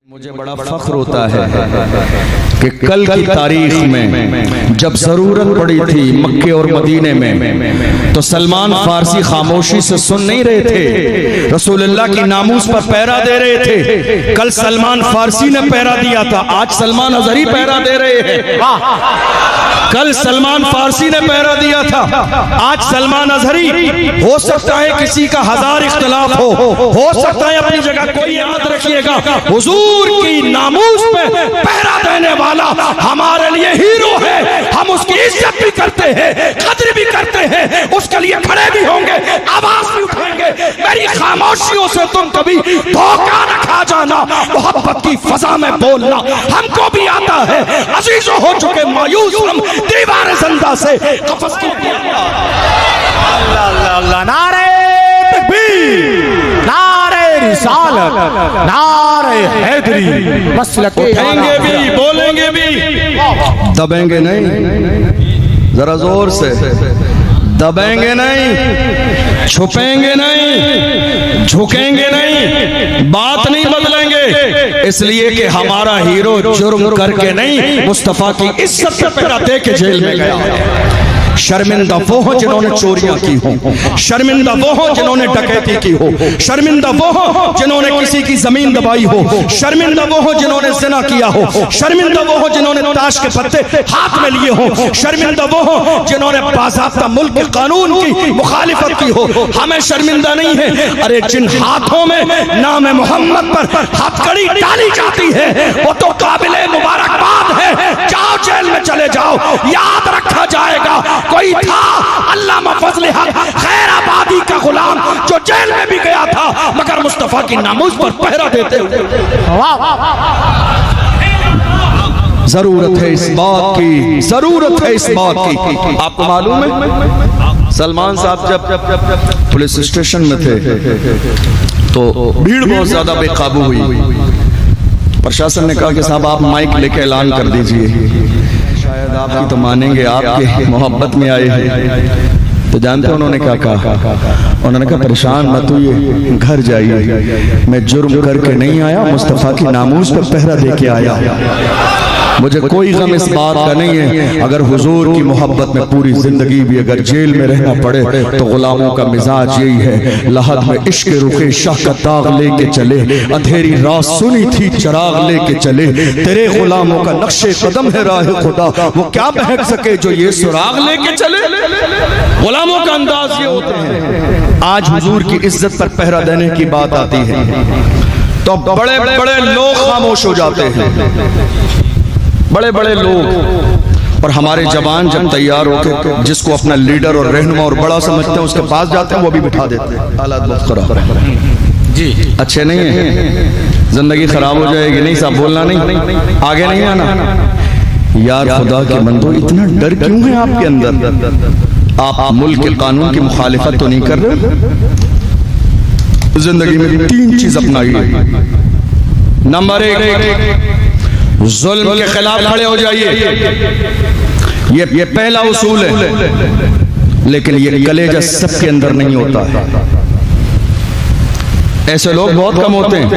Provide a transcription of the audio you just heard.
مجھے بڑا فخر ہوتا ہے کہ کل کی تاریخ میں جب ضرورت پڑی تھی مکے اور مدینے میں تو سلمان فارسی خاموشی سے سن نہیں رہے تھے، رسول اللہ کی ناموس پر پہرا دے رہے تھے۔ کل سلمان فارسی نے پہرا دیا تھا، آج سلمان اظہری پہرا دے رہے ہیں۔ کل سلمان فارسی نے پہرا دیا تھا، آج سلمان اظہری۔ ہو سکتا ہے کسی کا ہزار اختلاف ہو سکتا ہے اپنی جگہ، کوئی یاد رکھیے گا حضور کی ناموس پہ پہرا دینے والا ہمارے لیے ہیرو ہے۔ ہم اس کی عزت بھی کرتے ہیں، قدر بھی کرتے ہیں، اس کے لیے کھڑے بھی ہوں گے، آواز بھی اٹھائیں گے۔ میری خاموشیوں سے تم کبھی دھوکہ نہ کھا جانا، محبت کی فضا میں بولنا ہم کو بھی آتا ہے۔ عزیزوں ہو چکے مایوس ہم دیوار زندہ سے قفس کی اللہ نعرہ تکبیر، نعرہ رسالت، نعرہ حیدری، مسلک اٹھیں گے بھی بولیں گے بھی، دبیں گے نہیں، ذرا زور سے دبیں گے نہیں، چھپیں گے نہیں، جھکیں گے نہیں، بات نہیں بدلیں گے، اس لیے کہ ہمارا ہیرو جرم کر کے نہیں، مصطفیٰ کی عزت پہ پہرا دے کے جیل میں گیا۔ شرمندہ وہ ہوں جنہوں نے چوریاں کی ہوں، شرمندہ وہ ہوں جنہوں نے ڈکیتی کی ہو، شرمندہ وہ ہوں جنہوں نے کسی کی زمین دبائی ہو، شرمندہ وہ ہوں جنہوں نے زنا کیا ہو، شرمندہ وہ ہوں جنہوں نے تاش کے پتے ہاتھ میں لیے ہوں، شرمندہ وہ ہوں جنہوں نے باضابطہ ملک قانون کی مخالفت کی ہو۔ ہمیں شرمندہ نہیں ہے، ارے جن ہاتھوں میں نام محمد پر ہتھکڑی ڈالی جاتی ہے وہ تو قابل مبارکباد ہے۔ جاؤ جیل میں چلے جاؤ، یاد رکھا جائے گا۔ کوئی تھا علامہ فضل حق خیر آبادی کا غلام جو جیل میں بھی گیا تھا مگر مصطفیٰ کی ناموس پر پہرا دیتے ہوئے۔ ضرورت ہے اس بات کی، ضرورت ہے اس بات کی۔ آپ کو معلوم ہے سلمان صاحب جب پولیس اسٹیشن میں تھے تو بھیڑ بہت زیادہ بے قابو ہوئی۔ پرشاسن نے کہا کہ صاحب آپ مائک لے کے اعلان کر دیجئے، شاید آپ کی تو مانیں گے، آپ کے محبت میں آئے ہیں۔ تو جانتے انہوں نے کیا کہا؟ انہوں نے کہا پریشان مت ہوئیے، گھر جائیے، میں جرم کر کے نہیں آیا، مصطفیٰ کی ناموس پر پہرا دے کے آیا۔ مجھے کوئی غم اس بات کا نہیں ہے، اگر حضور کی محبت میں پوری زندگی بھی اگر جیل میں رہنا پڑے تو غلاموں کا مزاج یہی ہے، لحد میں عشق رخ شاہ کا داغ لے کے چلے، اندھیری رات سنی تھی چراغ لے کے چلے، تیرے غلاموں کا نقش قدم ہے راہ خدا، وہ کیا بہک سکے جو یہ سراغ لے کے چلے۔ غلاموں کا انداز یہ ہوتا ہے۔ آج حضور کی عزت پر پہرا دینے کی بات آتی ہے تو بڑے بڑے لوگ خاموش ہو جاتے ہیں، بڑے بڑے لوگ، اور ہمارے جوان جب تیار ہو کے جس کو اپنا لیڈر اور رہنما اور بڑا سمجھتے ہیں اس کے پاس جاتے ہیں، وہ بھی بٹھا دیتے ہیں۔ حالات بہت خراب جی اچھے نہیں ہیں، زندگی خراب ہو جائے گی۔ نہیں صاحب بولنا نہیں، آگے نہیں آنا۔ یار خدا کے بندو اتنا ڈر کیوں ہے آپ کے اندر؟ آپ ملک کے قانون کی مخالفت تو نہیں کر رہے؟ زندگی میں 3 چیز اپنائیے۔ نمبر 1، ظلم کے خلاف کھڑے ہو جائیے، یہ پہلا اصول ہے، لیکن یہ کلیجہ سب کے اندر نہیں ہوتا ہے، ایسے لوگ بہت کم ہوتے ہیں۔